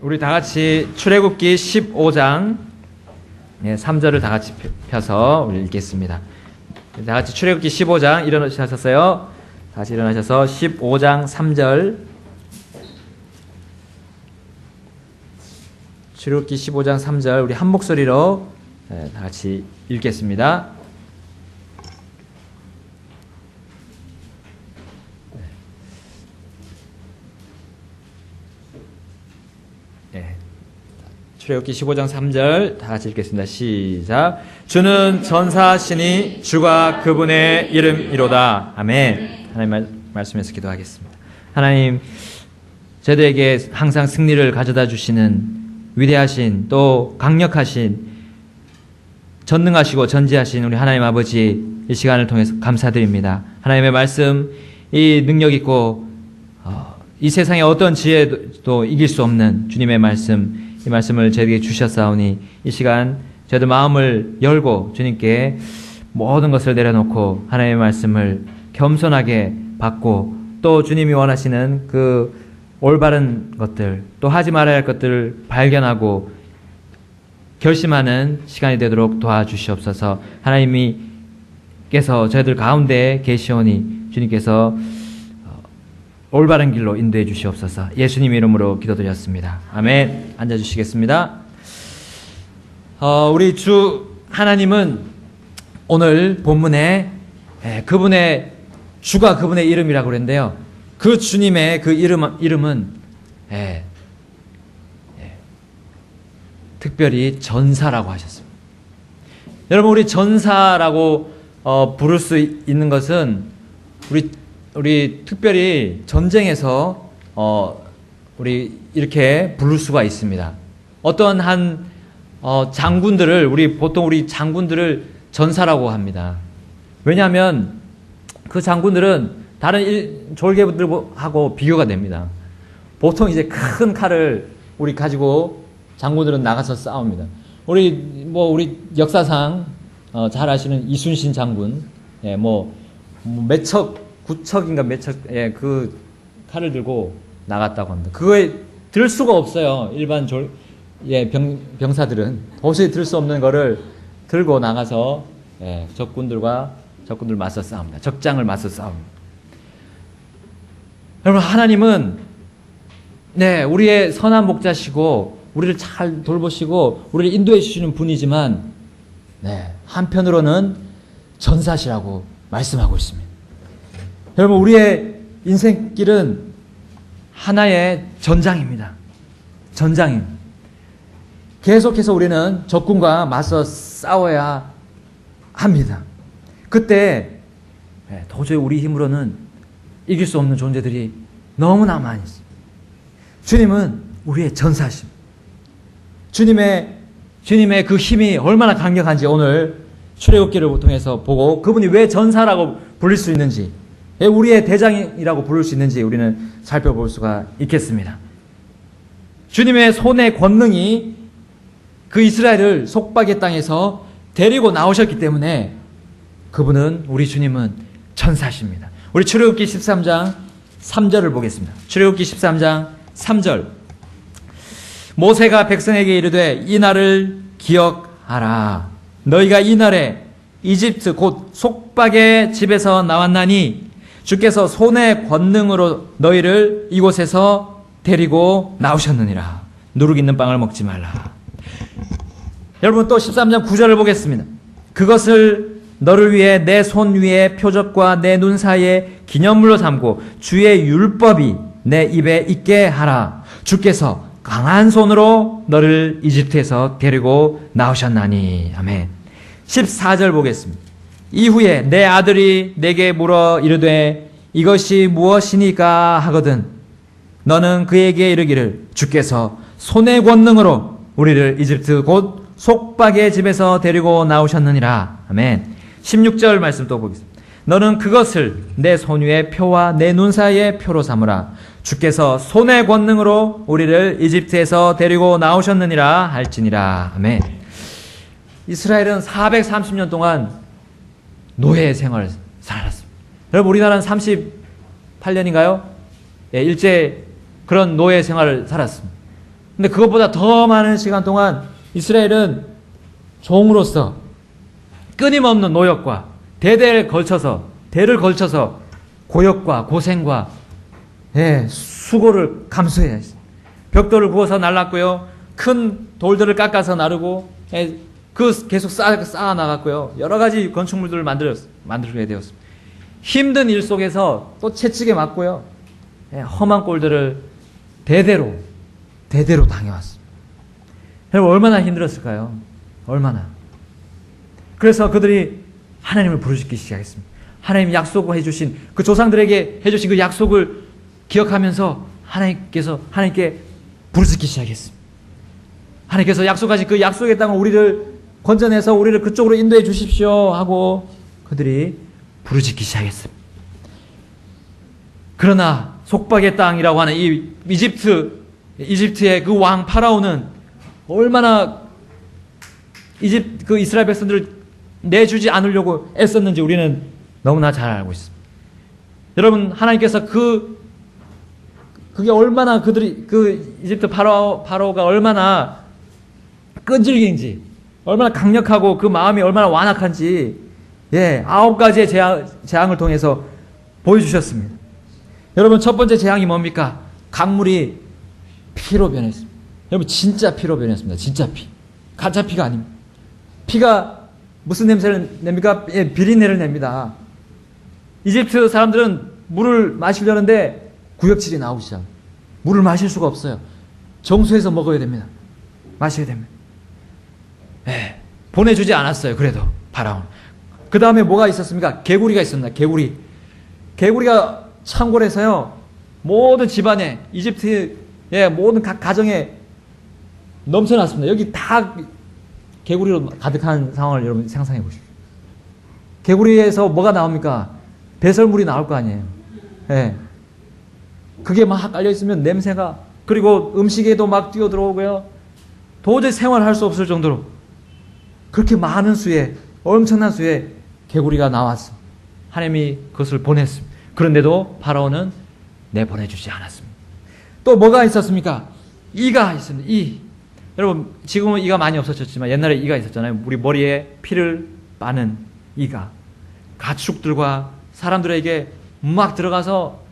우리 다 같이 출애굽기 15장 3절을 다 같이 펴서 우리 읽겠습니다. 다 같이 출애굽기 15장 일어나셨어요? 다시 일어나셔서 15장 3절. 출애굽기 15장 3절 우리 한 목소리로 다 같이 읽겠습니다. 출애굽기 15장 3절 다 같이 읽겠습니다. 시작. 주는 전사하시니 주가 그분의 이름이로다. 아멘. 하나님 말씀에서 기도하겠습니다. 하나님, 저희들에게 항상 승리를 가져다 주시는 위대하신 또 강력하신 전능하시고 전지하신 우리 하나님 아버지, 이 시간을 통해서 감사드립니다. 하나님의 말씀, 이 능력 있고 이 세상의 어떤 지혜도 이길 수 없는 주님의 말씀, 이 말씀을 저에게 주셨사오니 이 시간 저희들 마음을 열고 주님께 모든 것을 내려놓고 하나님의 말씀을 겸손하게 받고 또 주님이 원하시는 그 올바른 것들, 또 하지 말아야 할 것들을 발견하고 결심하는 시간이 되도록 도와주시옵소서. 하나님께서 저희들 가운데 계시오니 주님께서 올바른 길로 인도해 주시옵소서. 예수님 이름으로 기도드렸습니다. 아멘. 앉아주시겠습니다. 우리 주 하나님은 오늘 본문에 그분의 주가 그분의 이름이라고 그랬는데요. 그 주님의 그 이름은 특별히 전사라고 하셨습니다. 여러분, 우리 전사라고 부를 수 있는 것은 우리 특별히 전쟁에서 우리 이렇게 부를 수가 있습니다. 어떤 한 장군들을 보통 우리 장군들을 전사라고 합니다. 왜냐하면 그 장군들은 다른 졸개들하고 비교가 됩니다. 보통 이제 큰 칼을 우리 가지고 장군들은 나가서 싸웁니다. 우리 역사상 잘 아시는 이순신 장군, 몇 척, 9척인가 몇 척, 그 칼을 들고 나갔다고 합니다. 그거에 들 수가 없어요. 일반 병사들은 도저히 들 수 없는 거를 들고 나가서 적군들 맞서 싸웁니다. 적장을 맞서 싸웁니다. 여러분, 하나님은 우리의 선한 목자시고 우리를 잘 돌보시고 우리를 인도해 주시는 분이지만 한편으로는 전사시라고 말씀하고 있습니다. 여러분, 우리의 인생길은 하나의 전장입니다. 전장입니다. 계속해서 우리는 적군과 맞서 싸워야 합니다. 그때 도저히 우리 힘으로는 이길 수 없는 존재들이 너무나 많이 있습니다. 주님은 우리의 전사십니다. 주님의 그 힘이 얼마나 강력한지 오늘 출애굽기를 통해서 보고 그분이 왜 전사라고 불릴 수 있는지, 우리의 대장이라고 부를 수 있는지 우리는 살펴볼 수가 있겠습니다. 주님의 손의 권능이 그 이스라엘을 속박의 땅에서 데리고 나오셨기 때문에 그분은, 우리 주님은 전사십니다. 우리 출애굽기 13장 3절을 보겠습니다. 출애굽기 13장 3절. 모세가 백성에게 이르되 이 날을 기억하라. 너희가 이 날에 이집트 곧 속박의 집에서 나왔나니 주께서 손의 권능으로 너희를 이곳에서 데리고 나오셨느니라. 누룩 있는 빵을 먹지 말라. 여러분, 또 13장 9절을 보겠습니다. 그것을 너를 위해 내 손 위에 표적과 내 눈 사이에 기념물로 삼고 주의 율법이 내 입에 있게 하라. 주께서 강한 손으로 너를 이집트에서 데리고 나오셨나니. 아멘. 14절 보겠습니다. 이후에 내 아들이 내게 물어 이르되 이것이 무엇이니까 하거든 너는 그에게 이르기를 주께서 손의 권능으로 우리를 이집트 곧 속박의 집에서 데리고 나오셨느니라. 아멘. 16절 말씀 또 보겠습니다. 너는 그것을 내 손 위에 표와 내 눈 사이에 표로 삼으라. 주께서 손의 권능으로 우리를 이집트에서 데리고 나오셨느니라 할지니라. 아멘. 이스라엘은 430년 동안 노예 생활을 살았습니다. 여러분, 우리나라는 38년인가요? 일제 그런 노예 생활을 살았습니다. 근데 그것보다 더 많은 시간 동안 이스라엘은 종으로서 끊임없는 노역과 대를 걸쳐서 고역과 고생과 수고를 감수해야 했어요. 벽돌을 구워서 날랐고요. 큰 돌들을 깎아서 나르고 계속 쌓아 나갔고요. 여러 가지 건축물들을 만들게 되었습니다. 힘든 일 속에서 또 채찍에 맞고요. 험한 꼴들을 대대로 당해왔습니다. 여러분 얼마나 힘들었을까요? 얼마나. 그래서 그들이 하나님을 부르짖기 시작했습니다. 하나님 약속을 해주신 그 조상들에게 해주신 그 약속을 기억하면서 하나님께 부르짖기 시작했습니다. 하나님께서 약속하신 그 약속의 땅을 우리를 건져내서 우리를 그쪽으로 인도해 주십시오 하고 그들이 부르짖기 시작했습니다. 그러나 속박의 땅이라고 하는 이 이집트의 그 왕 파라오는 얼마나 그 이스라엘 백성들을 내주지 않으려고 애썼는지 우리는 너무나 잘 알고 있습니다. 여러분 하나님께서 그게 얼마나 그 이집트 파라오가 얼마나 끈질긴지 얼마나 강력하고 그 마음이 얼마나 완악한지 9가지의 재앙을 통해서 보여주셨습니다. 여러분 첫 번째 재앙이 뭡니까? 강물이 피로 변했습니다. 여러분 진짜 피로 변했습니다. 진짜 피. 가짜 피가 아닙니다. 피가 무슨 냄새를 냅니까? 비린내를 냅니다. 이집트 사람들은 물을 마시려는데 구역질이 나오기 시작합니다. 물을 마실 수가 없어요. 정수해서 먹어야 됩니다. 마셔야 됩니다. 보내주지 않았어요. 그래도 파라오는. 그 다음에 뭐가 있었습니까? 개구리가 있었나? 개구리가 창궐해서요. 모든 집안에 이집트의 모든 각 가정에 넘쳐났습니다. 여기 다 개구리로 가득한 상황을 여러분 상상해 보십시오. 개구리에서 뭐가 나옵니까? 배설물이 나올 거 아니에요. 그게 막 깔려 있으면 냄새가, 그리고 음식에도 막 뛰어들어오고요. 도저히 생활할 수 없을 정도로 그렇게 많은 수의, 엄청난 수의 개구리가 나왔어. 하나님이 그것을 보냈습니다. 그런데도 파라오는 내보내주지 않았습니다. 또 뭐가 있었습니까? 이가 있습니다. 여러분 지금은 이가 많이 없어졌지만 옛날에 이가 있었잖아요. 우리 머리에 피를 빠는 이가 가축들과 사람들에게 막 들어가서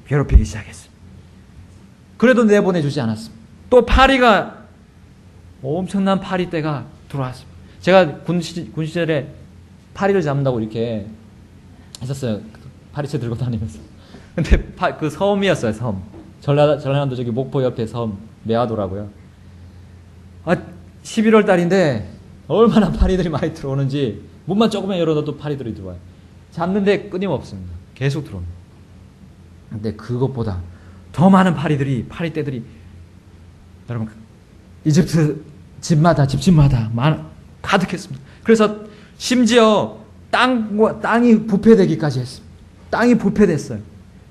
괴롭히기 시작했습니다. 그래도 내보내주지 않았습니다. 또 파리가, 엄청난 파리 때가 들어왔습니다. 제가 군 시절에 파리를 잡는다고 이렇게 했었어요. 파리채 들고 다니면서. 근데 그 섬이었어요. 섬. 전라남도 저기 목포 옆에 섬 매화도라고요. 11월 달인데 얼마나 파리들이 많이 들어오는지 문만 조금만 열어놔도 파리들이 들어와요. 잡는데 끊임없습니다. 계속 들어옵니다. 근데 그것보다 더 많은 파리떼들이 여러분 이집트 집마다 가득했습니다. 그래서 심지어 땅이 부패되기까지 했습니다. 땅이 부패됐어요.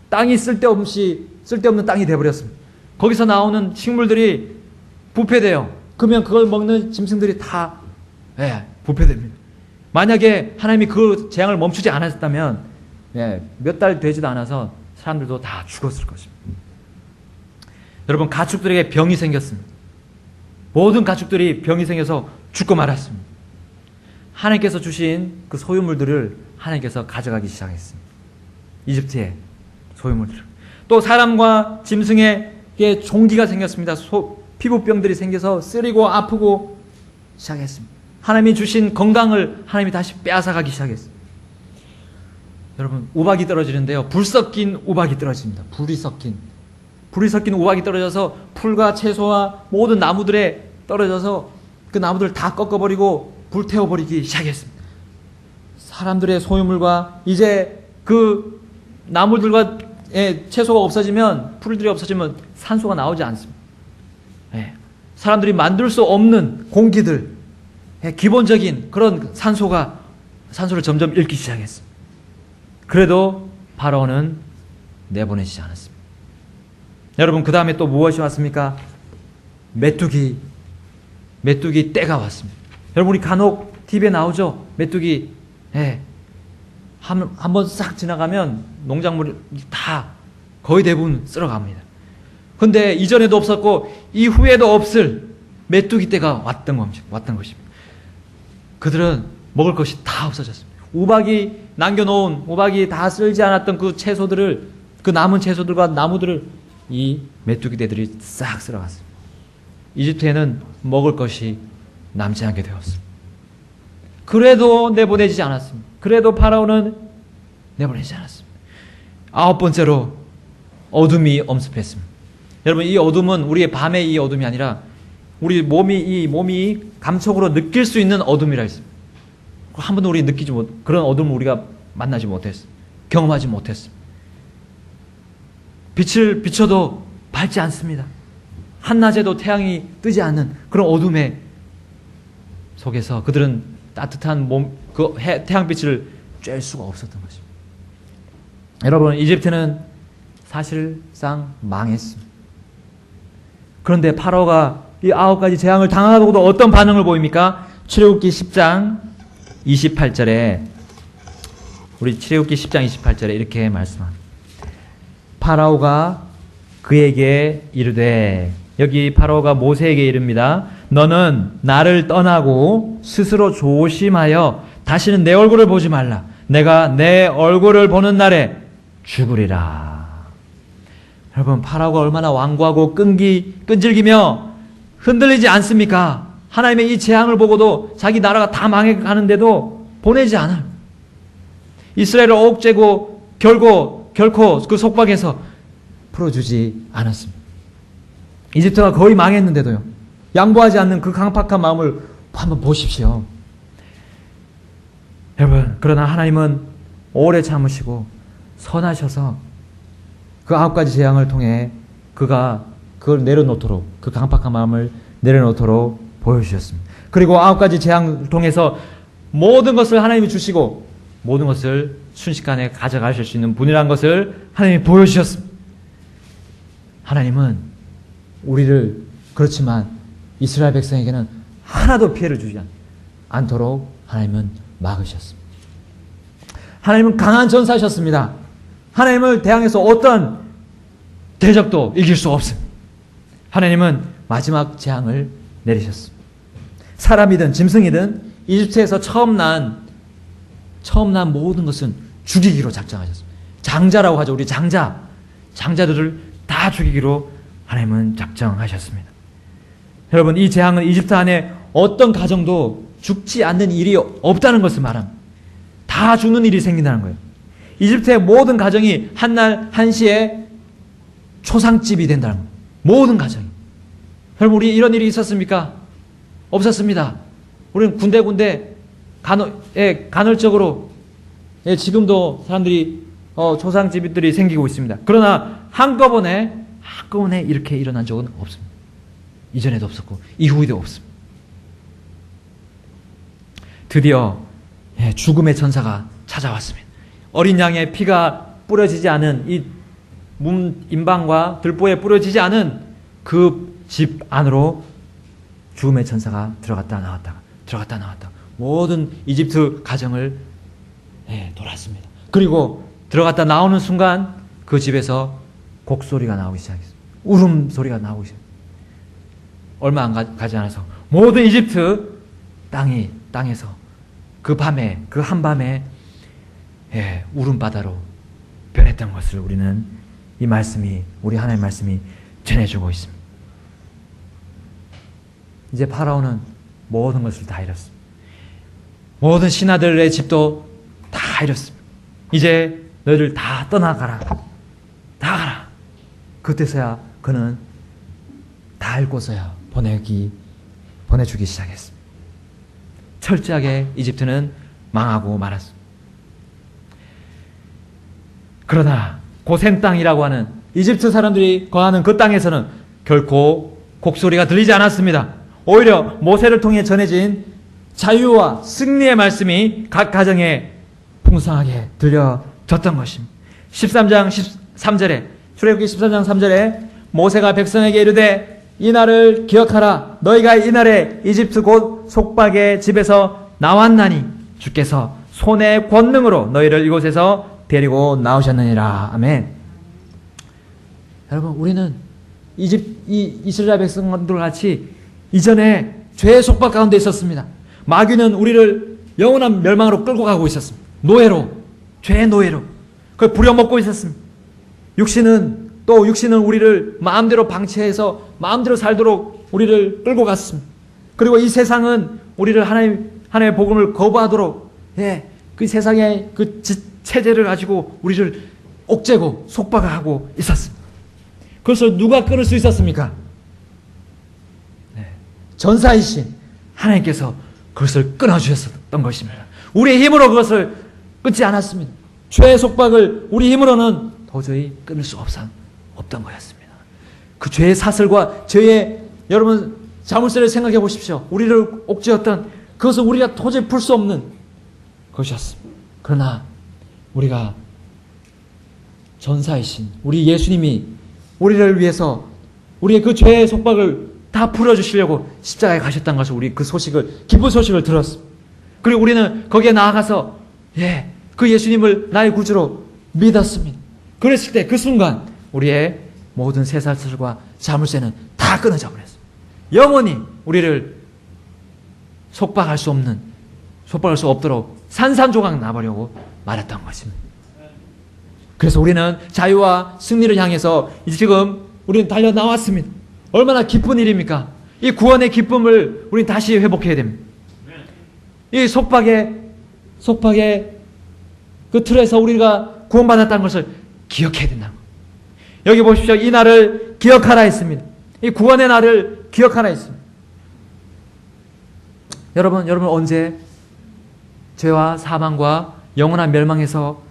땅이 쓸데없는 땅이 돼버렸습니다. 거기서 나오는 식물들이 부패돼요. 그러면 그걸 먹는 짐승들이 다 부패됩니다. 만약에 하나님이 그 재앙을 멈추지 않았다면 몇 달 되지도 않아서 사람들도 다 죽었을 것입니다. 여러분 가축들에게 병이 생겼습니다. 모든 가축들이 병이 생겨서 죽고 말았습니다. 하나님께서 주신 그 소유물들을 하나님께서 가져가기 시작했습니다. 이집트의 소유물들을. 또 사람과 짐승에게 종기가 생겼습니다. 피부병들이 생겨서 쓰리고 아프고 시작했습니다. 하나님이 주신 건강을 하나님이 다시 빼앗아가기 시작했습니다. 여러분 우박이 떨어지는데요. 불 섞인 우박이 떨어집니다. 불이 섞인 우박이 떨어져서 풀과 채소와 모든 나무들에 떨어져서 그 나무들을 다 꺾어버리고 불태워버리기 시작했습니다. 사람들의 소유물과 이제 그 나무들과 채소가 없어지면, 풀들이 없어지면 산소가 나오지 않습니다. 사람들이 만들 수 없는 공기들, 기본적인 그런 산소를 점점 잃기 시작했습니다. 그래도 파라오는 내보내지 않았습니다. 여러분 그 다음에 또 무엇이 왔습니까? 메뚜기 때가 왔습니다. 여러분 우리 간혹 TV에 나오죠? 메뚜기 한번 싹 지나가면 농작물이 다 거의 대부분 쓸어갑니다. 근데 이전에도 없었고 이후에도 없을 메뚜기 때가 왔던 것입니다. 그들은 먹을 것이 다 없어졌습니다. 우박이 남겨놓은, 우박이 다 쓸지 않았던 그 채소들을, 그 남은 채소들과 나무들을 이 메뚜기 떼들이 싹 쓸어갔습니다. 이집트에는 먹을 것이 남지 않게 되었습니다. 그래도 내보내지 않았습니다. 그래도 파라오는 내보내지 않았습니다. 아홉 번째로 어둠이 엄습했습니다. 여러분, 이 어둠은 우리의 밤의 이 어둠이 아니라 우리 몸이 감촉으로 느낄 수 있는 어둠이라 했습니다. 한 번도 우리 느끼지 못, 그런 어둠을 우리가 만나지 못했습니다. 경험하지 못했습니다. 빛을 비춰도 밝지 않습니다. 한낮에도 태양이 뜨지 않는 그런 어둠의 속에서 그들은 따뜻한 태양빛을 쬐을 수가 없었던 것입니다. 여러분, 이집트는 사실상 망했습니다. 그런데 파라오가 이 9가지 재앙을 당하고도 어떤 반응을 보입니까? 출애굽기 10장 28절에, 우리 출애굽기 10장 28절에 이렇게 말씀합니다. 파라오가 그에게 이르되, 여기 파라오가 모세에게 이릅니다. 너는 나를 떠나고 스스로 조심하여 다시는 내 얼굴을 보지 말라. 내가 내 얼굴을 보는 날에 죽으리라. 여러분, 파라오가 얼마나 완고하고 끈질기며 흔들리지 않습니까? 하나님의 이 재앙을 보고도 자기 나라가 다 망해가는데도 보내지 않아요. 이스라엘을 옥죄고 결코 그 속박에서 풀어주지 않았습니다. 이집트가 거의 망했는데도요, 양보하지 않는 그 강팍한 마음을 한번 보십시오. 여러분, 그러나 하나님은 오래 참으시고 선하셔서 그 9가지 재앙을 통해 그걸 내려놓도록, 그 강팍한 마음을 내려놓도록 보여주셨습니다. 그리고 9가지 재앙을 통해서 모든 것을 하나님이 주시고 모든 것을 순식간에 가져가실 수 있는 분이라는 것을 하나님이 보여주셨습니다. 하나님은 우리를, 그렇지만 이스라엘 백성에게는 하나도 피해를 주지 않도록 하나님은 막으셨습니다. 하나님은 강한 전사하셨습니다. 하나님을 대항해서 어떤 대적도 이길 수 없습니다. 하나님은 마지막 재앙을 내리셨습니다. 사람이든 짐승이든 이집트에서 처음 난 모든 것은 죽이기로 작정하셨습니다. 장자라고 하죠. 우리 장자들을 다 죽이기로 하나님은 작정하셨습니다. 여러분, 이 재앙은 이집트 안에 어떤 가정도 죽지 않는 일이 없다는 것을 말합니다. 다 죽는 일이 생긴다는 거예요. 이집트의 모든 가정이 한날 한시에 초상집이 된다는 거예요. 모든 가정이. 여러분, 우리 이런 일이 있었습니까? 없었습니다. 우리는 군데 간헐적으로 지금도 사람들이 초상집들이 생기고 있습니다. 그러나 한꺼번에 이렇게 일어난 적은 없습니다. 이전에도 없었고 이후에도 없습니다. 드디어 죽음의 전사가 찾아왔습니다. 어린 양의 피가 뿌려지지 않은 이 임방과 들보에 뿌려지지 않은 그 집 안으로 죽음의 전사가 들어갔다 나왔다 모든 이집트 가정을 돌았습니다. 그리고 들어갔다 나오는 순간 그 집에서 곡소리가 나오기 시작했습니다. 울음소리가 나오기 시작했습니다. 얼마 안 가지 않아서 모든 이집트 땅에서 그 한밤에 울음바다로 변했던 것을 우리는 우리 하나님의 말씀이 전해주고 있습니다. 이제 파라오는 모든 것을 다 잃었습니다. 모든 신하들의 집도 다 잃었습니다. 이제 너희들 다 떠나가라. 다 가라. 그때서야 그는 다 잃고서야 보내주기 시작했습니다. 철저하게 이집트는 망하고 말았습니다. 그러나 고센 땅이라고 하는 이집트 사람들이 거하는 그 땅에서는 결코 곡소리가 들리지 않았습니다. 오히려 모세를 통해 전해진 자유와 승리의 말씀이 각 가정에 풍성하게 들려졌던 것입니다. 13장 13절에 출애굽기 13장 3절에 모세가 백성에게 이르되 이 날을 기억하라. 너희가 이 날에 이집트 곧 속박의 집에서 나왔나니 주께서 손의 권능으로 너희를 이곳에서 데리고 나오셨느니라. 아멘. 여러분, 우리는 이스라엘 백성들 같이 이전에 죄의 속박 가운데 있었습니다. 마귀는 우리를 영원한 멸망으로 끌고 가고 있었습니다. 노예로, 죄의 노예로 그걸 부려먹고 있었습니다. 육신은 우리를 마음대로 방치해서 마음대로 살도록 우리를 끌고 갔습니다. 그리고 이 세상은 우리를 하나님의 복음을 거부하도록 그 세상의 그 체제를 가지고 우리를 옥죄고 속박하고 있었습니다. 그것을 누가 끊을 수 있었습니까? 전사이신 하나님께서 그것을 끊어주셨던 것입니다. 우리의 힘으로 그것을 끊지 않았습니다. 죄의 속박을 우리 힘으로는 도저히 끊을 수 없던 거였습니다. 그 죄의 사슬과 여러분 자물쇠를 생각해 보십시오. 우리를 옥죄었던 그것은 우리가 도저히 풀 수 없는 것이었습니다. 그러나 우리가 전사이신 우리 예수님이 우리를 위해서 우리의 그 죄의 속박을 다 풀어주시려고 십자가에 가셨다는 것을 우리 기쁜 소식을 들었습니다. 그리고 우리는 거기에 나아가서 그 예수님을 나의 구주로 믿었습니다. 그랬을 때 그 순간 우리의 모든 쇠사슬과 자물쇠는 다 끊어져 버렸습니다. 영원히 우리를 속박할 수 없도록 산산조각 나버리고 말았던 것입니다. 그래서 우리는 자유와 승리를 향해서 지금 우리는 달려 나왔습니다. 얼마나 기쁜 일입니까? 이 구원의 기쁨을 우리는 다시 회복해야 됩니다. 이 속박의 그 틀에서 우리가 구원받았다는 것을 기억해야 된다는 것. 여기 보십시오. 이 날을 기억하라 했습니다. 이 구원의 날을 기억하라 했습니다. 여러분 언제 죄와 사망과 영원한 멸망에서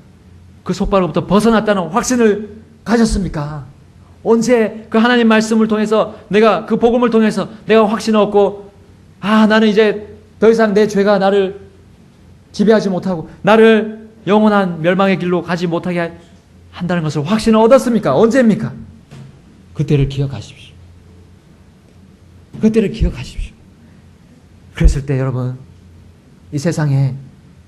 그 속박으로부터 벗어났다는 확신을 가졌습니까? 언제 그 하나님 말씀을 통해서 내가 그 복음을 통해서 내가 확신을 얻고 나는 이제 더 이상 내 죄가 나를 지배하지 못하고 나를 영원한 멸망의 길로 가지 못하게 한다는 것을 확신을 얻었습니까? 언제입니까? 그때를 기억하십시오. 그때를 기억하십시오. 그랬을 때 여러분 이 세상에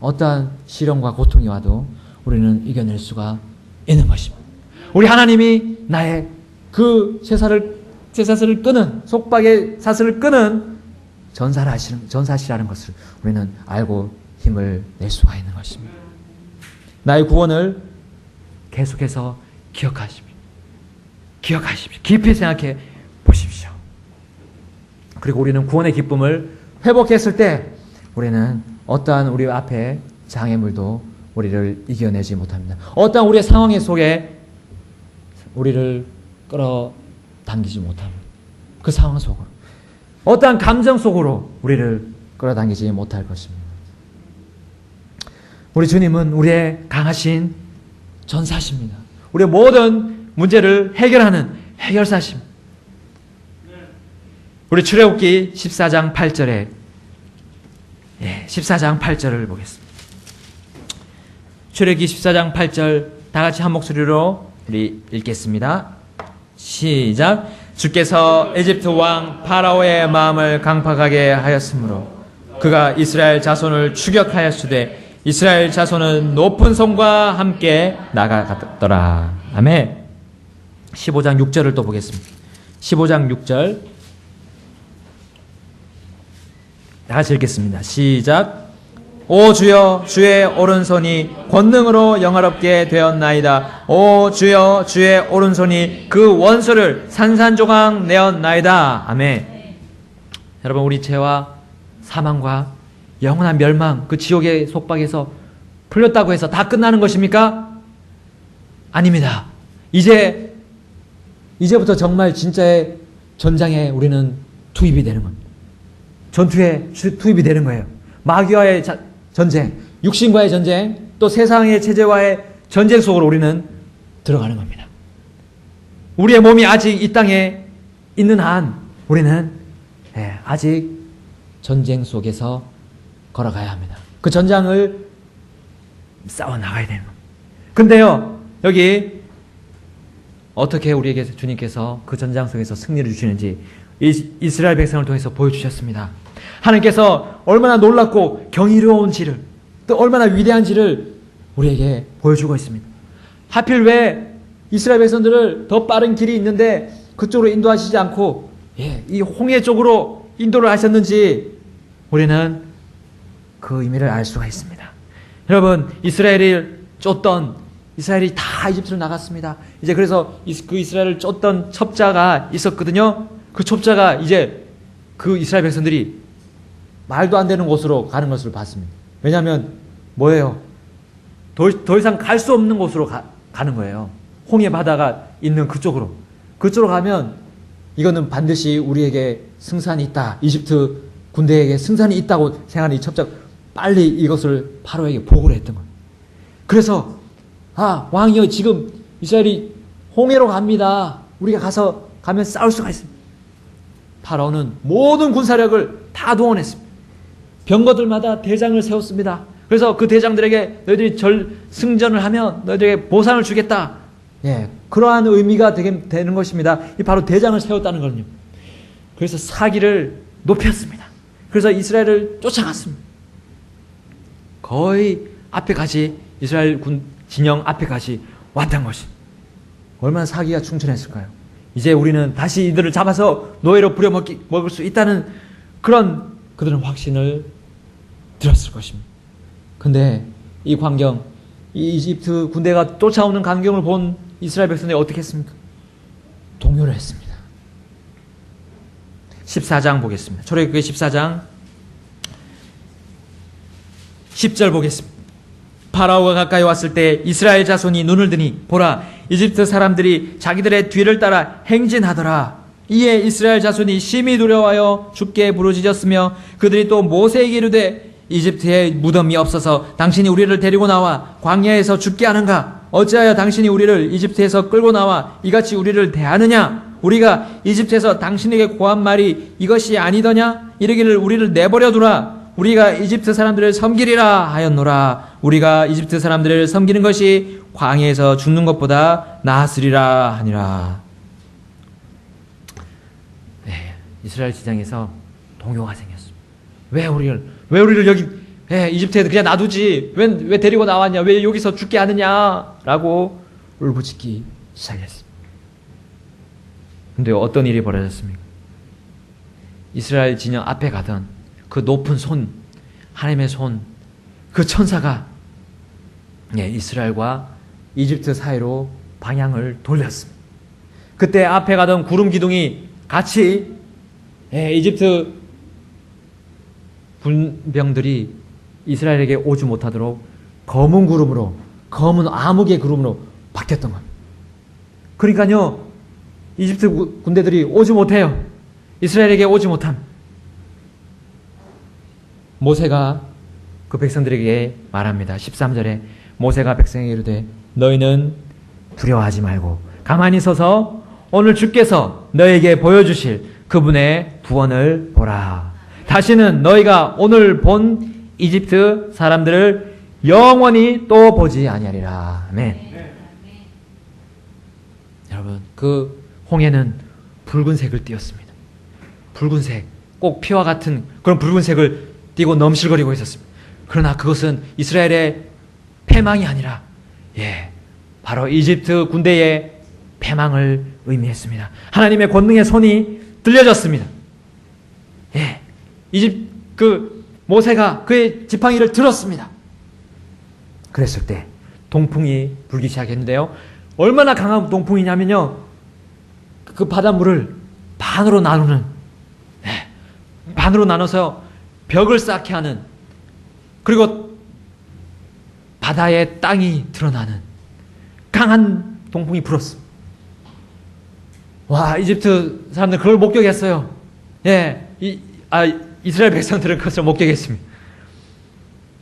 어떠한 시련과 고통이 와도 우리는 이겨낼 수가 있는 것입니다. 우리 하나님이 나의 그 쇠사슬을 끄는 속박의 사슬을 끄는 전사시라는 것을 우리는 알고 힘을 낼 수가 있는 것입니다. 나의 구원을 계속해서 기억하십시오. 깊이 생각해 보십시오. 그리고 우리는 구원의 기쁨을 회복했을 때 우리는 어떠한 우리 앞에 장애물도 우리를 이겨내지 못합니다. 어떠한 우리의 상황 속에 우리를 끌어당기지 못합니다. 그 상황 속으로 어떠한 감정 속으로 우리를 끌어당기지 못할 것입니다. 우리 주님은 우리의 강하신 전사십니다. 우리의 모든 문제를 해결하는 해결사십니다. 우리 출애굽기 14장 8절에 14장 8절을 보겠습니다. 출애굽기 14장 8절 다 같이 한 목소리로 우리 읽겠습니다. 시작. 주께서 에집트 왕 파라오의 마음을 강팍하게 하였으므로 그가 이스라엘 자손을 추격하였으되 이스라엘 자손은 높은 성과 함께 나가갔더라. 아멘. 15장 6절을 또 보겠습니다. 15장 6절 다 같이 읽겠습니다. 시작. 오 주여 주의 오른손이 권능으로 영화롭게 되었나이다. 오 주여 주의 오른손이 그 원수를 산산조각 내었나이다. 아멘. 여러분 우리 죄와 사망과 영원한 멸망 그 지옥의 속박에서 풀렸다고 해서 다 끝나는 것입니까? 아닙니다. 이제부터 정말 진짜의 전장에 우리는 투입이 되는 겁니다. 전투에 투입이 되는 거예요. 마귀와의 전쟁, 육신과의 전쟁, 또 세상의 체제와의 전쟁 속으로 우리는 들어가는 겁니다. 우리의 몸이 아직 이 땅에 있는 한 우리는 아직 전쟁 속에서 걸어가야 합니다. 그 전장을 싸워나가야 되는 겁니다. 근데요, 여기 어떻게 우리에게 주님께서 그 전장 속에서 승리를 주시는지 이스라엘 백성을 통해서 보여주셨습니다. 하나님께서 얼마나 놀랍고 경이로운지를 또 얼마나 위대한지를 우리에게 보여주고 있습니다. 하필 왜 이스라엘 백성들을 더 빠른 길이 있는데 그쪽으로 인도하시지 않고 이 홍해 쪽으로 인도를 하셨는지 우리는 그 의미를 알 수가 있습니다. 여러분, 이스라엘이 다 이집트로 나갔습니다. 이제 그래서 그 이스라엘을 쫓던 첩자가 있었거든요. 그 첩자가 이제 그 이스라엘 백성들이 말도 안 되는 곳으로 가는 것을 봤습니다. 왜냐하면 뭐예요? 더 이상 갈 수 없는 곳으로 가는 거예요. 홍해 바다가 있는 그쪽으로 가면 이거는 반드시 우리에게 승산이 있다, 이집트 군대에게 승산이 있다고 생각하는 이 첩자가 빨리 이것을 파로에게 보고를 했던 거예요. 그래서 왕이여, 지금 이스라엘이 홍해로 갑니다. 우리가 가면 싸울 수가 있습니다. 파라오는 모든 군사력을 다 동원했습니다. 병거들마다 대장을 세웠습니다. 그래서 그 대장들에게 너희들이 승전을 하면 너희들에게 보상을 주겠다. 그러한 의미가 되는 것입니다. 이 바로 대장을 세웠다는 거는요. 그래서 사기를 높였습니다. 그래서 이스라엘을 쫓아갔습니다. 거의 앞에까지, 이스라엘 군 진영 앞에까지 왔던 것이 얼마나 사기가 충천했을까요? 이제 우리는 다시 이들을 잡아서 노예로 부려먹을 수 있다는 그런 그들은 확신을 들었을 것입니다. 근데 이 광경, 이 이집트 군대가 쫓아오는 광경을 본 이스라엘 백성들이 어떻게 했습니까? 동요를 했습니다. 14장 보겠습니다. 출애굽기 14장 10절 보겠습니다. 파라오가 가까이 왔을 때 이스라엘 자손이 눈을 드니 보라, 이집트 사람들이 자기들의 뒤를 따라 행진하더라. 이에 이스라엘 자손이 심히 두려워하여 주께 부르짖었으며 그들이 또 모세에게 이르되 이집트에 무덤이 없어서 당신이 우리를 데리고 나와 광야에서 죽게 하는가? 어찌하여 당신이 우리를 이집트에서 끌고 나와 이같이 우리를 대하느냐? 우리가 이집트에서 당신에게 고한 말이 이것이 아니더냐? 이르기를 우리를 내버려 두라. 우리가 이집트 사람들을 섬기리라 하였노라. 우리가 이집트 사람들을 섬기는 것이 광야에서 죽는 것보다 나았으리라 하니라. 이스라엘 지장에서 동요가 생겼습니다. 왜 우리를 여기 이집트에 그냥 놔두지, 왜 데리고 나왔냐, 왜 여기서 죽게 하느냐라고 울부짖기 시작했습니다. 근데 어떤 일이 벌어졌습니까? 이스라엘 진영 앞에 가던 그 높은 손, 하나님의 손, 그 천사가 이스라엘과 이집트 사이로 방향을 돌렸습니다. 그때 앞에 가던 구름 기둥이 같이 이집트 군병들이 이스라엘에게 오지 못하도록 검은 구름으로, 검은 암흑의 구름으로 바뀌었던 겁니다. 그러니까요, 이집트 군대들이 오지 못해요. 이스라엘에게 오지 못함. 모세가 그 백성들에게 말합니다. 13절에 모세가 백성에게 이르되 너희는 두려워하지 말고 가만히 서서 오늘 주께서 너희에게 보여주실 그분의 구원을 보라. 다시는 너희가 오늘 본 이집트 사람들을 영원히 또 보지 아니하리라. 아멘. 여러분, 그 홍해는 붉은색을 띠었습니다. 붉은색, 꼭 피와 같은 그런 붉은색을 띠고 넘실거리고 있었습니다. 그러나 그것은 이스라엘의 패망이 아니라 바로 이집트 군대의 패망을 의미했습니다. 하나님의 권능의 손이 들려졌습니다. 모세가 그의 지팡이를 들었습니다. 그랬을 때 동풍이 불기 시작했는데요. 얼마나 강한 동풍이냐면요, 그 바닷물을 반으로 나눠서 벽을 쌓게 하는, 그리고 바다의 땅이 드러나는 강한 동풍이 불었습니다. 와, 이집트 사람들 그걸 목격했어요. 이스라엘 백성들은 그것을 목격했습니다.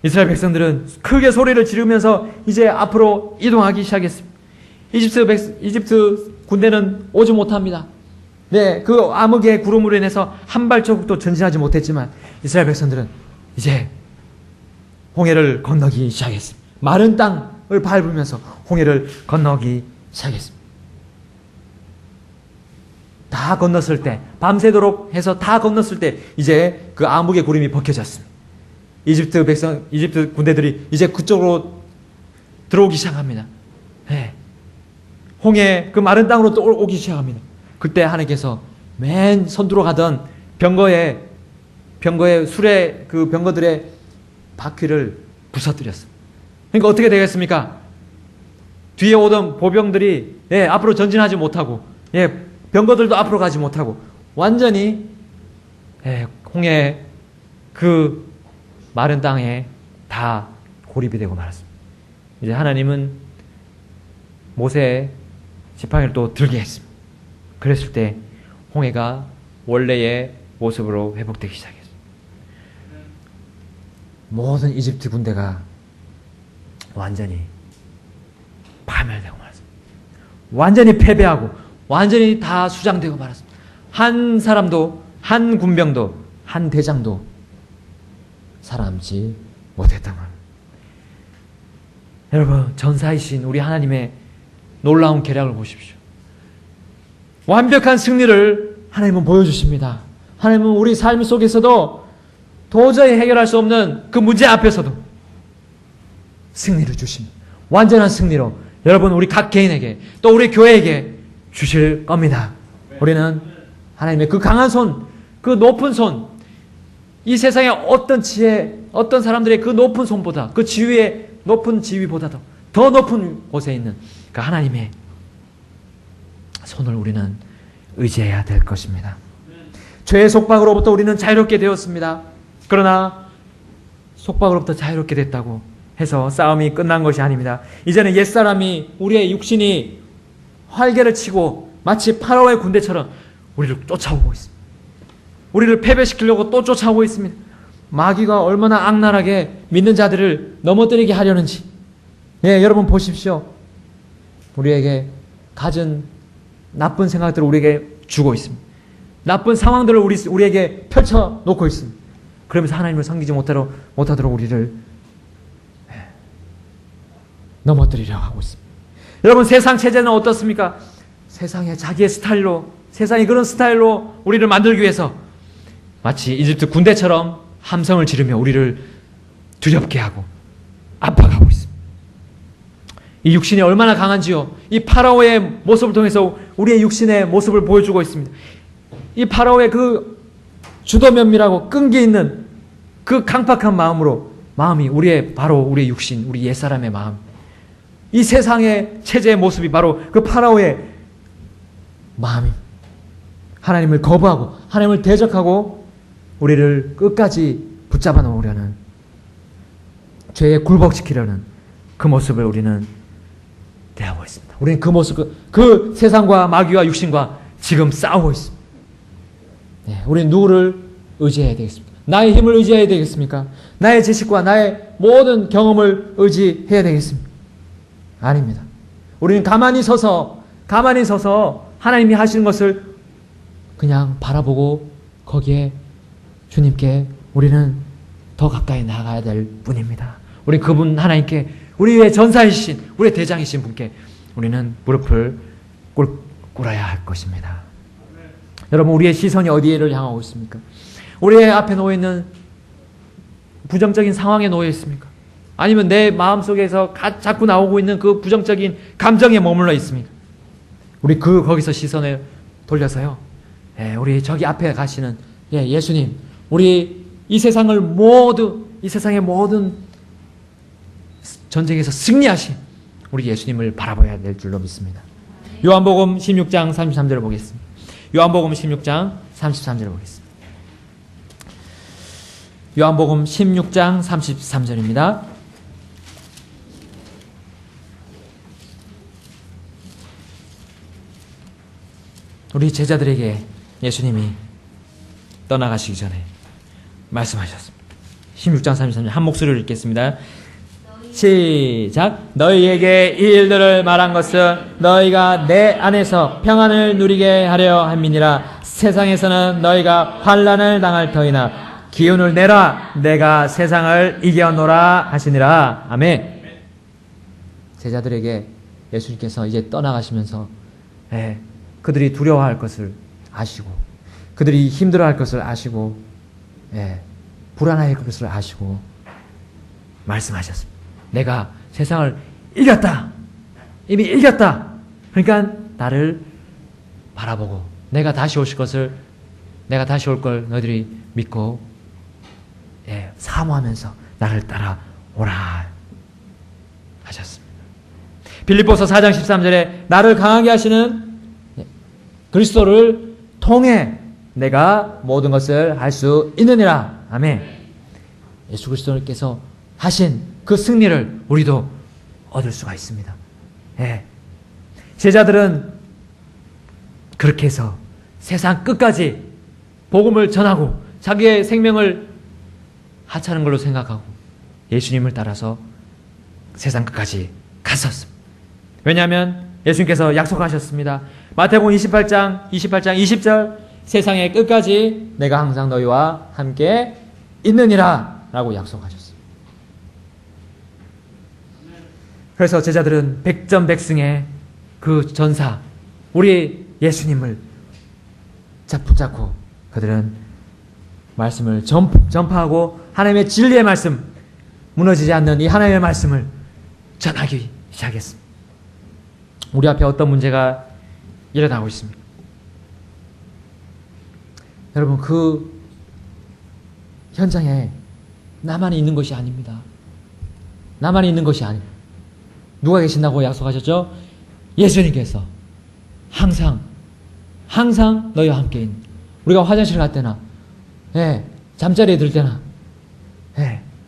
이스라엘 백성들은 크게 소리를 지르면서 이제 앞으로 이동하기 시작했습니다. 이집트 군대는 오지 못합니다. 그 암흑의 구름으로 인해서 한 발자국도 전진하지 못했지만 이스라엘 백성들은 이제 홍해를 건너기 시작했습니다. 마른 땅을 밟으면서 홍해를 건너기 시작했습니다. 다 건넜을 때, 밤새도록 해서 다 건넜을 때 이제 그 암흑의 구름이 벗겨졌습니다. 이집트 군대들이 이제 그쪽으로 들어오기 시작합니다. 홍해 그 마른 땅으로 또 오기 시작합니다. 그때 하나님께서 맨 선두로 가던 병거의 술의 그 병거들의 바퀴를 부서뜨렸습니다. 그러니까 어떻게 되겠습니까? 뒤에 오던 보병들이 앞으로 전진하지 못하고 병거들도 앞으로 가지 못하고 완전히 홍해 그 마른 땅에 다 고립이 되고 말았습니다. 이제 하나님은 모세의 지팡이를 또 들게 했습니다. 그랬을 때 홍해가 원래의 모습으로 회복되기 시작했습니다. 모든 이집트 군대가 완전히 파멸되고 말았습니다. 완전히 패배하고 완전히 다 수장되고 말았습니다. 한 사람도, 한 군병도, 한 대장도 살아남지 못했다고 합니다. 여러분, 전사이신 우리 하나님의 놀라운 계략을 보십시오. 완벽한 승리를 하나님은 보여주십니다. 하나님은 우리 삶 속에서도 도저히 해결할 수 없는 그 문제 앞에서도 승리를 주십니다. 완전한 승리로 여러분 우리 각 개인에게 또 우리 교회에게 주실 겁니다. 우리는 하나님의 그 강한 손, 그 높은 손, 이 세상의 어떤 지혜, 어떤 사람들의 그 높은 손보다, 그 지위의 높은 지위보다도 더 높은 곳에 있는 그 하나님의 손을 우리는 의지해야 될 것입니다. 죄의 속박으로부터 우리는 자유롭게 되었습니다. 그러나 속박으로부터 자유롭게 됐다고 해서 싸움이 끝난 것이 아닙니다. 이제는 옛사람이, 우리의 육신이 활개를 치고 마치 파라오의 군대처럼 우리를 쫓아오고 있습니다. 우리를 패배시키려고 또 쫓아오고 있습니다. 마귀가 얼마나 악랄하게 믿는 자들을 넘어뜨리게 하려는지. 여러분 보십시오. 우리에게 가진 나쁜 생각들을 우리에게 주고 있습니다. 나쁜 상황들을 우리에게 펼쳐놓고 있습니다. 그러면서 하나님을 섬기지 못하도록 우리를 넘어뜨리려고 하고 있습니다. 여러분, 세상 체제는 어떻습니까? 세상의 자기의 스타일로, 세상의 그런 스타일로 우리를 만들기 위해서 마치 이집트 군대처럼 함성을 지르며 우리를 두렵게 하고 압박하고 있습니다. 이 육신이 얼마나 강한지요. 이 파라오의 모습을 통해서 우리의 육신의 모습을 보여주고 있습니다. 이 파라오의 그 주도면밀하고 끈기 있는 그 강팍한 마음이 바로 우리의 육신, 우리 옛사람의 마음. 이 세상의 체제의 모습이 바로 그 파라오의 마음입니다. 하나님을 거부하고 하나님을 대적하고 우리를 끝까지 붙잡아 놓으려는, 죄에 굴복시키려는 그 모습을 우리는 대하고 있습니다. 우리는 그 모습, 그 세상과 마귀와 육신과 지금 싸우고 있습니다. 우리는 누구를 의지해야 되겠습니까? 나의 힘을 의지해야 되겠습니까? 나의 지식과 나의 모든 경험을 의지해야 되겠습니까? 아닙니다. 우리는 가만히 서서 하나님이 하시는 것을 그냥 바라보고 거기에 주님께 우리는 더 가까이 나아가야 될 뿐입니다. 우리 그분 하나님께, 우리의 전사이신, 우리의 대장이신 분께 우리는 무릎을 꿇어야 할 것입니다. 여러분, 우리의 시선이 어디를 향하고 있습니까? 우리의 앞에 놓여있는 부정적인 상황에 놓여 있습니까? 아니면 내 마음속에서 자꾸 나오고 있는 그 부정적인 감정에 머물러 있습니까? 우리 거기서 시선을 돌려서요, 우리 저기 앞에 가시는 예수님, 우리 이 세상의 모든 전쟁에서 승리하신 우리 예수님을 바라봐야 될 줄로 믿습니다. 요한복음 16장 33절을 보겠습니다. 요한복음 16장 33절을 보겠습니다. 요한복음 16장 33절입니다. 우리 제자들에게 예수님이 떠나가시기 전에 말씀하셨습니다. 16장 33절 한 목소리로 읽겠습니다. 시작. 너희에게 이 일들을 말한 것은 너희가 내 안에서 평안을 누리게 하려 함이니라. 세상에서는 너희가 환난을 당할 터이나 기운을 내라. 내가 세상을 이겨노라 하시니라. 아멘. 제자들에게 예수님께서 이제 떠나가시면서 그들이 두려워할 것을 아시고, 그들이 힘들어할 것을 아시고, 불안할 것을 아시고 말씀하셨습니다. 내가 세상을 이겼다. 이미 이겼다. 그러니까 나를 바라보고 내가 다시 오실 것을, 내가 다시 올 걸 너희들이 믿고 사모하면서 나를 따라오라 하셨습니다. 빌립보서 4장 13절에 나를 강하게 하시는 그리스도를 통해 내가 모든 것을 할 수 있느니라. 아멘. 예수 그리스도께서 하신 그 승리를 우리도 얻을 수가 있습니다. 제자들은 그렇게 해서 세상 끝까지 복음을 전하고 자기의 생명을 하찮은 걸로 생각하고 예수님을 따라서 세상 끝까지 갔었습니다. 왜냐하면 예수님께서 약속하셨습니다. 마태복음 28장 20절 세상의 끝까지 내가 항상 너희와 함께 있느니라 라고 약속하셨습니다. 그래서 제자들은 백전백승의 그 전사 우리 예수님을 붙잡고 그들은 말씀을 전파하고 하나님의 진리의 말씀, 무너지지 않는 이 하나님의 말씀을 전하기 시작했습니다. 우리 앞에 어떤 문제가 일어나고 있습니다. 여러분, 그 현장에 나만 있는 것이 아닙니다. 나만 있는 것이 아닙니다. 누가 계신다고 약속하셨죠? 예수님께서 항상 너희와 함께 있는, 우리가 화장실 갈 때나 잠자리에 들 때나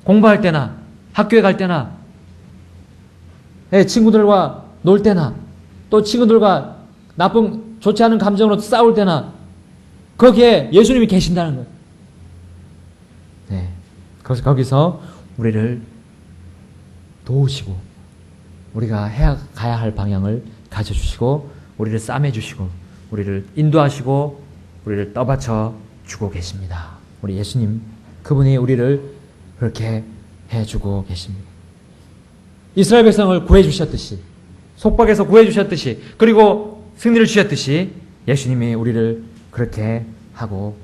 공부할 때나 학교에 갈 때나 친구들과 놀 때나 또 친구들과 나쁜 좋지 않은 감정으로 싸울 때나 거기에 예수님이 계신다는 거예요. 거기서 우리를 도우시고 우리가 가야 할 방향을 가져주시고 우리를 싸매주시고 우리를 인도하시고 우리를 떠받쳐 주고 계십니다. 우리 예수님, 그분이 우리를 그렇게 해주고 계십니다. 이스라엘 백성을 구해주셨듯이, 속박에서 구해주셨듯이, 그리고 승리를 주셨듯이 예수님이 우리를 그렇게 하고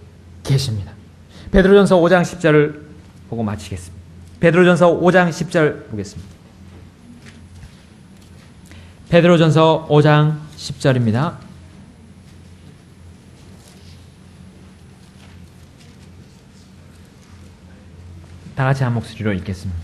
계십니다. 베드로전서 5장 10절을 보고 마치겠습니다. 베드로전서 5장 10절 보겠습니다. 베드로전서 5장 10절입니다. 다 같이 한 목소리로 읽겠습니다.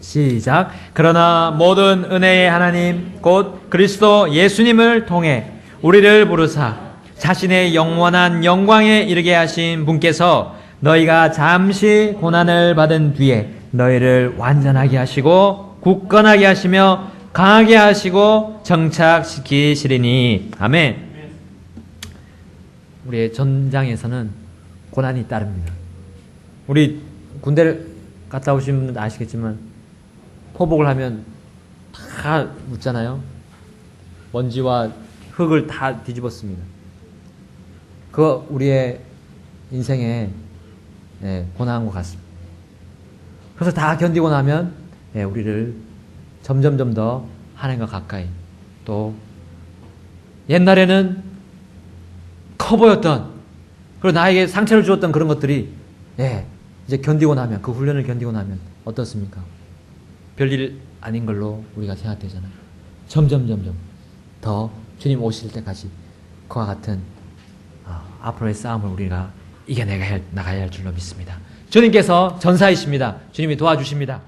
시작. 그러나 모든 은혜의 하나님 곧 그리스도 예수님을 통해 우리를 부르사 자신의 영원한 영광에 이르게 하신 분께서 너희가 잠시 고난을 받은 뒤에 너희를 완전하게 하시고 굳건하게 하시며 강하게 하시고 정착시키시리니. 아멘. 우리의 전장에서는 고난이 따릅니다. 우리 군대를 갔다 오신 분들 아시겠지만 포복을 하면 다 묻잖아요. 먼지와 흙을 다 뒤집었습니다. 그거 우리의 인생에 고난한 것 같습니다. 그래서 다 견디고 나면 우리를 점점 더 하나님과 가까이, 또 옛날에는 커 보였던, 그리고 나에게 상처를 주었던 그런 것들이 이제 견디고 나면, 그 훈련을 견디고 나면 어떻습니까? 별일 아닌 걸로 우리가 생각되잖아요. 점점 더 주님 오실 때까지 그와 같은 앞으로의 싸움을 우리가 이겨나가야 할 줄로 믿습니다. 주님께서 전사이십니다. 주님이 도와주십니다.